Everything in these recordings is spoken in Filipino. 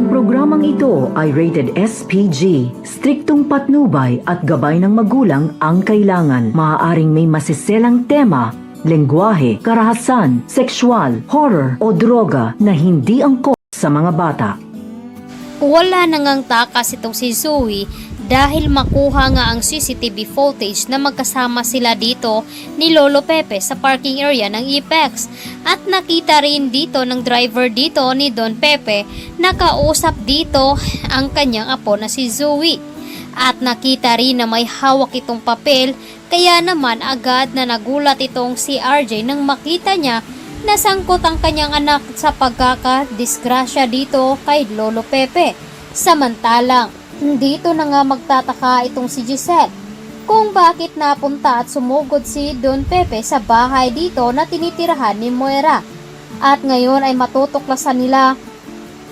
Ang programang ito ay rated SPG. Striktong patnubay at gabay ng magulang ang kailangan. Maaaring may masiselang tema, lengguwahe, karahasan, sexual, horror o droga na hindi angkop sa mga bata. Wala nangang takas itong si Zoe dahil makuha nga ang CCTV footage na magkasama sila dito ni Lolo Pepe sa parking area ng Apex. At nakita rin dito ng driver dito ni Don Pepe na kausap dito ang kanyang apo na si Zoe. At nakita rin na may hawak itong papel, kaya naman agad na nagulat itong si RJ nang makita niya na sangkot ang kanyang anak sa pagkakadisgrasya dito kay Lolo Pepe. Samantalang, dito na nga magtataka itong si Giselle kung bakit napunta at sumugod si Don Pepe sa bahay dito na tinitirahan ni Moira. At ngayon ay matutuklasan nila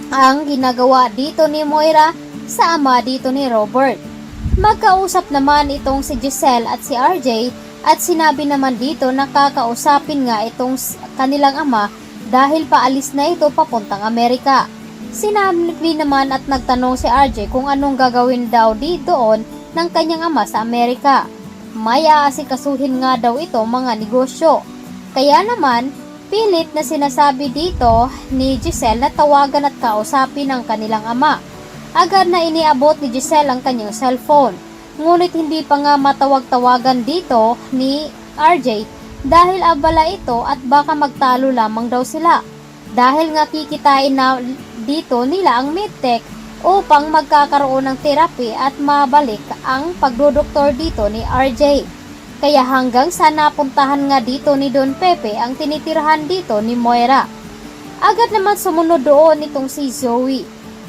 ang ginagawa dito ni Moira sa ama dito ni Robert. Magkausap naman itong si Giselle at si RJ at sinabi naman dito na kakausapin nga itong kanilang ama dahil paalis na ito papuntang Amerika. Sinabi naman at nagtanong si RJ kung anong gagawin daw doon ng kanyang ama sa Amerika. May aasikasuhin nga daw ito mga negosyo. Kaya naman, pilit na sinasabi dito ni Giselle na tawagan at kausapin ang kanilang ama. Agad na iniabot ni Giselle ang kanyang cellphone. Ngunit hindi pa nga matawag-tawagan dito ni RJ dahil abala ito at baka magtalo lamang daw sila. Dahil nga kikitain na dito nila ang medtech upang magkakaroon ng therapy at mabalik ang pagdodoktor dito ni RJ. Kaya hanggang sa napuntahan nga dito ni Don Pepe ang tinitirahan dito ni Moira. Agad naman sumunod doon itong si Zoe.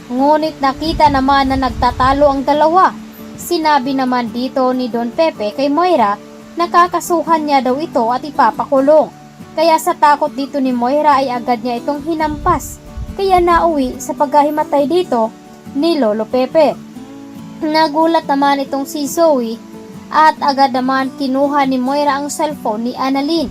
Ngunit nakita naman na nagtatalo ang dalawa. Sinabi naman dito ni Don Pepe kay Moira na kakasuhan niya daw ito at ipapakulong. Kaya sa takot dito ni Moira ay agad niya itong hinampas. Kaya nauwi sa pagkahimatay dito ni Lolo Pepe. Nagulat naman itong si Zoe at agad naman kinuha ni Moira ang cellphone ni Annalyn.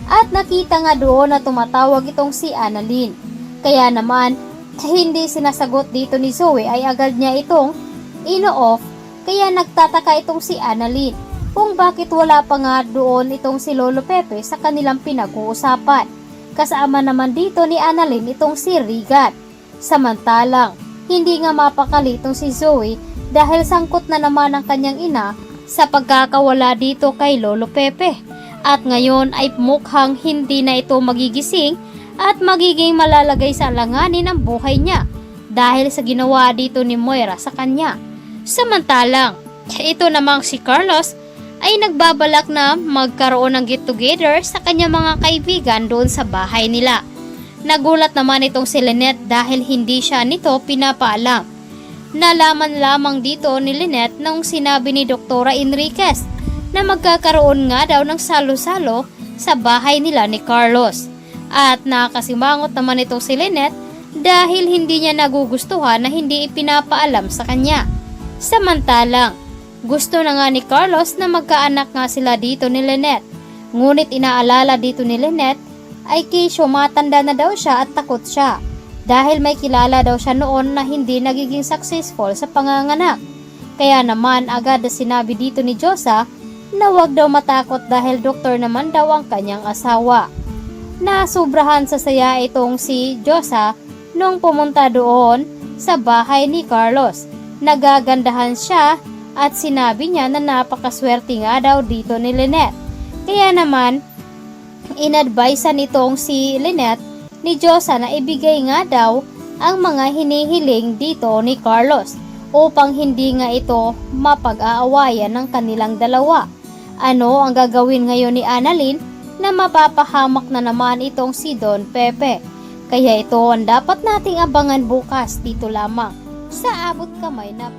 At nakita nga doon na tumatawag itong si Annalyn. Kaya naman hindi sinasagot dito ni Zoe ay agad niya itong ino-off. Kaya nagtataka itong si Annalyn kung bakit wala pa nga doon itong si Lolo Pepe sa kanilang pinag-uusapan. Kasama naman dito ni Annalyn itong si Regan. Samantalang, hindi nga mapakali itong si Zoe dahil sangkot na naman ang kanyang ina sa pagkakawala dito kay Lolo Pepe. At ngayon ay mukhang hindi na ito magigising at magiging malalagay sa alanganin ang buhay niya dahil sa ginawa dito ni Moira sa kanya. Samantalang, ito namang si Carlos ay nagbabalak na magkaroon ng get-together sa kanyang mga kaibigan doon sa bahay nila. Nagulat naman itong si Lynette dahil hindi siya nito pinapaalam. Nalaman lamang dito ni Lynette nung sinabi ni Dr. Enriquez na magkakaroon nga daw ng salo-salo sa bahay nila ni Carlos. At nakasimangot naman itong si Lynette dahil hindi niya nagugustuhan na hindi ipinapaalam sa kanya. Samantalang, gusto na nga ni Carlos na magkaanak nga sila dito ni Lynette. Ngunit inaalala dito ni Lynette ay kisyo matanda na daw siya at takot siya. Dahil may kilala daw siya noon na hindi nagiging successful sa panganganak. Kaya naman agad na sinabi dito ni Josa na wag daw matakot dahil doktor naman daw ang kanyang asawa. Nasubrahan sa saya itong si Josa nung pumunta doon sa bahay ni Carlos. Nagagandahan siya at sinabi niya na napakaswerte nga daw dito ni Lynette. Kaya naman, inadvisean nitong si Lynette ni Josa na ibigay nga daw ang mga hinihiling dito ni Carlos upang hindi nga ito mapag-aawayan ng kanilang dalawa. Ano ang gagawin ngayon ni Annalyn na mapapahamak na naman itong si Don Pepe? Kaya ito ang dapat nating abangan bukas dito lamang sa Abot Kamay na